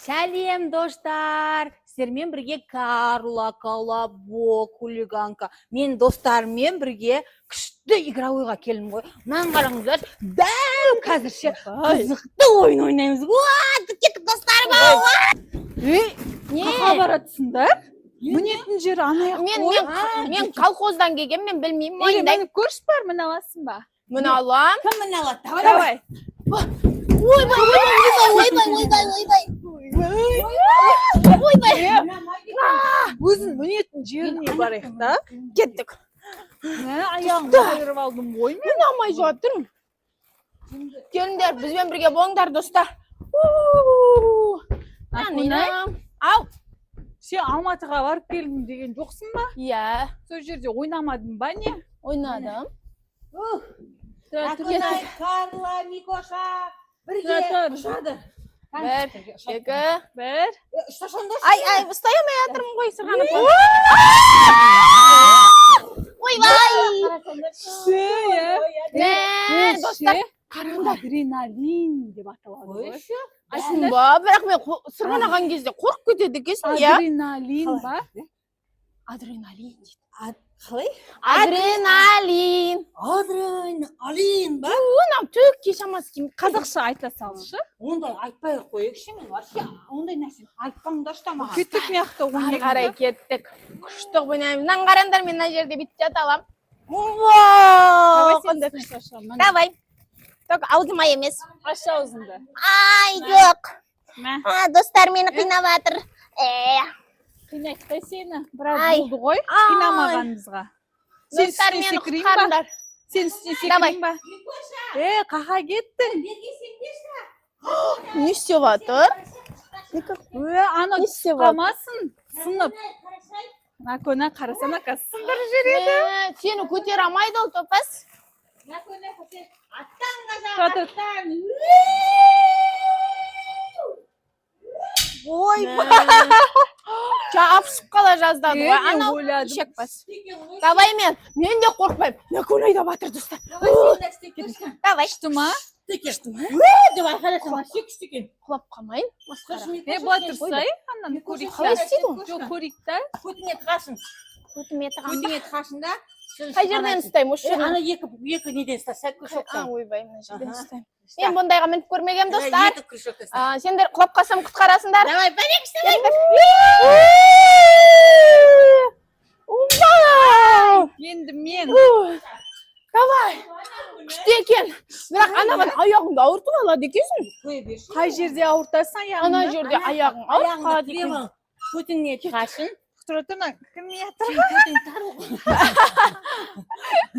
Сәлем, достар! Сіздермен бірге Карла, Колобок, хулиганка. Мен достарыммен бірге күшті игровойға келдім ғой. Мынаны қараңыздар, дәл қазірше қызықты ойын ойнаймыз. Кеттік достарым! Не? Қаға баратсыңдар? Мінетін жері анаяқ қой. Мен колхоздан келген, мен білмеймін. Мені көрші бар, мін аласың ба? Мін алам. Кім мін алады? Давай. Өзің мінетін жеріне барайық та. Кеттік. Аяғымды қайырып алдым ғой мен. Мен алмай жатырмын. Келіңдер, бізбен бірге болыңдар, достар. Ау. Сен Алматыға барып келдім деген жоқсың ба? Иә. Сол жерде ойнамадың ба не? Ойнадым. Акунай, Карла, Микоша, бірге ұшады. Бір, екі, бір. Ай, ұстай алмай жатырмын ғой, сырғанып. Ойбай! Достар, Адреналин деп аталады ғой. Ба, бірақ мен сырғанаған кезде қорқып кетеді екенсің, иә? Адреналин ба? Адреналин дейді. Қалай? Адреналин. Адреналин ба? Онау төкке шамасы кем. Қазақша айта салшы. Ондай айтпай қойықшы мен вообще. Ондай нәрсе айтпаңдаршы да маған. Кеттік мияқта Ары қарай кеттік. Күшті ойнаймыз. Мынаны қараңдар, мен мына жерде бүйтіп жата аламын. Давай. Только аузыма емес. Аш аузыңды. Ай, жоқ. Достар мені қинап жатыр. Қинақтай сені. Біраз болды ғой. Қинамағанымызға. Достар мені құтқарыңдар. Сен үстіне секірейін ба? Қаға кеттің? Не істеп жатыр? Ана қамасын. Сынып. Накөне қарасана сындыр жүреді. Сені көтер алмайды ол топас. Ой, жапшып қала жаздады ғой. Анау шек бас. Давай мен де қорқпаймын. Накөнай да батыр достар. Давай. Күшті ма? Құлап қалмайын. Бұлай тұрсай, аннан көрейік. Қалай істейді ол? Жоқ, көрейік та. Көтіңе тығасың. Көтіме тығам. Көтіңе тығасың да. Қай жерден ұстаймын? Осы жерден. Ана екі неден ұста, сәл күршоқтан. Ойбай, мына жерден ұстаймын. Мен бұндайға мініп көрмегем, достар. Екі күршоқты ұста. Сендер құлап қалсам құтқарасыңдар. Давай, бәрек істемей. Енді мен. Давай. Күшті екен. Бірақ анаған аяғыңды ауыртып алады екенсің. Қай жерде ауыртасың аяғыңды? Ана жерде аяғың ауырып қалады екен. Көтіңе тығасың. Тұра тұрна, кім етір?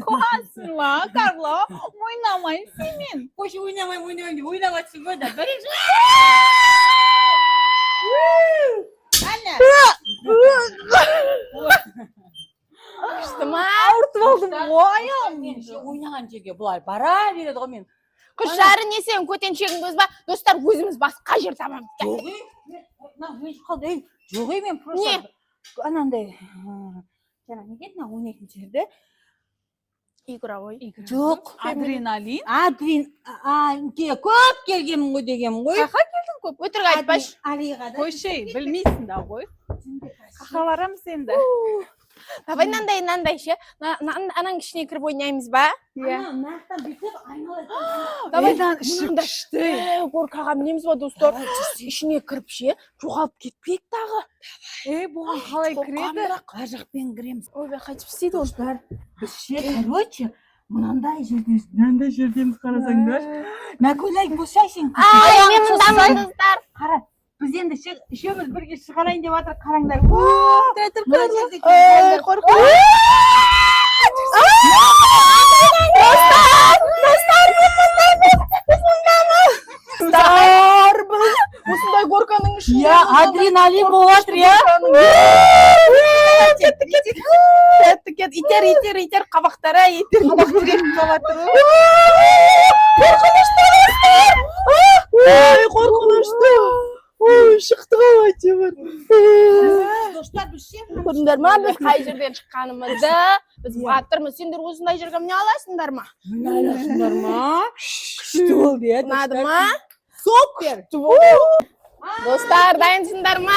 Қуасың ма, Карла? Ойнамайын сенмен. Қойшы ойнамайым деп ойнаватсың ғой да. Бәрек Күшті ма? Ауыртып алдым ғой аяғым. ойнаған жерге бұлай бара береді ғой мен. Күш жары не сен көтеншегіңді өзба, достар өзіміз басқа жер табамыз. Жоқ ей, мен просто анандай жаңа не деді ойнайтын жерде. Игровой. Жоқ, Адреналин. көп келгенмін ғой дегенмін ғой. Қақа келдің көп. Өтірік айтпашы. Алиға да. Қойшай, білмейсің да ғой. Қақа барамыз енді. Давай нандай ше. Анаң ішіне кіріп ойнаймыз ба? Нақтан бүйтіп айналады. Давай. Іші күшті. Горкаға мінеміз ба, достар? Ішіне кіріп ше, жоғалып кетпейік тағы. Бұған қалай кіреді? Қай жақпен кіреміз. Ойбай, қайтып істейді ол? Біз ше, короче, мынандай жердеміз қарасаңдар. Мәкөлай босайсың. Мен мұндамын, достар. Қара, біз енді үшеуміз бірге шығарайын деп жатыр, қараңдар. Осындай горканың ішінде. Я адреналин болып жатыр, я. Итер, қабақтара, итер. Қорқынышты. Шықты қалай темір. Достар, біз ше. Көрдіңдер ма, біз қай жерден шыққанымызды? Біз батырмыз. Сендер осындай жерге міне аласыңдар ма? Күшті болды, я. Ұнады ма? Супер. Dostlar, dayınsınlar mı?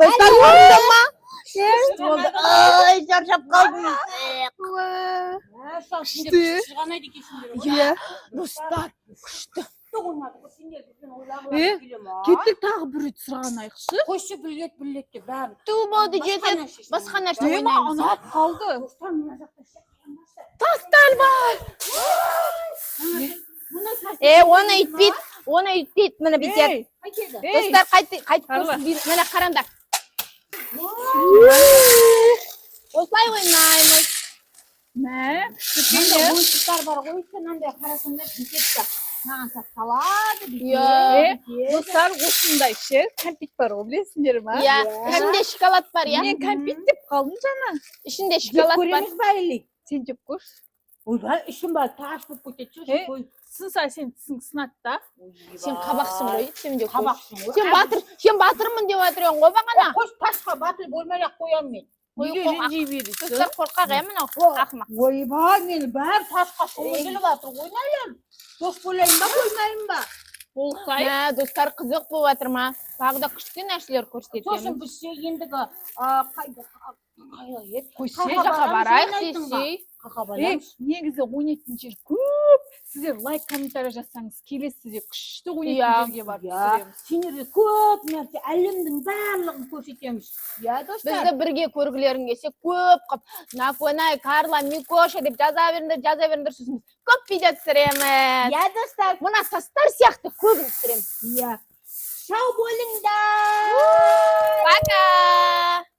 Dostlar, oldu mu? Oldu. Ay, çarşap kaldım. Ya, dostlar, kuştu. Kettik tagı bir rет сырғанайықшы. Koşu billet bari. Tuğba diyecek. Başka nerede Дема oynayalım? ана қалды. Tastal var. Ona itbit. Ona itbit. Mana bityap. Ey, ey. Dostlar, qayt Qarla. mana qaranglar. Osmay oynaymiz. Ne? Manda oyuncular var. Oyuncular karasında bitti. Nansa saladı. Ya. Dostlar осындай ше, кәмпит бар ғой, білесіңдер ма? Ya, içinde şokolat var ya. Мен кәмпит деп қалдым жаңа. İçinde şokolat var. Көреміз бәлі. Сен жеп көрші. Ойбай, ішім бар. Таш болып кетеді. Сынса сен тісің сынады да. Sen kabaksın koy. Sen de koy. Kabaqsың ғой. Sen batırmın деп отыруың ғой бағана. Қош тасқа батыл болмай-ақ қоямын мен. Неге ренжи бересің? Dostlar korkak ya mına. Akmak. Ойбай, мен бәрі тасқа суы келіп жатыр. Ойнайын. Дос болайын ба, ойнайын ба? Болсай. Ya dostlar қызық болып жатыр ма? Тағы да күшті нәрселер Сосын көрсетемін. біз ендігі Қойшы. Сен жаққа барайық десей. Қақа барамыз. Негізі ойнайтын жер көп. Сіздер лайк комментарий жазсаңыз келесі де күшті ойнайтын жерге барып түсіреміз. Сендерге көп нәрсе, әлемдің барлығын көрсетеміз. Я достар. Бізді бірге көргілерің келсе көп қып. Напонай, Карла, Микоша деп жаза беріңдер сөзіміз. Көп видео түсіреміз. Я достар. Мына састар сияқты көбін түсіреміз. Я. Сау болыңдар. Пока!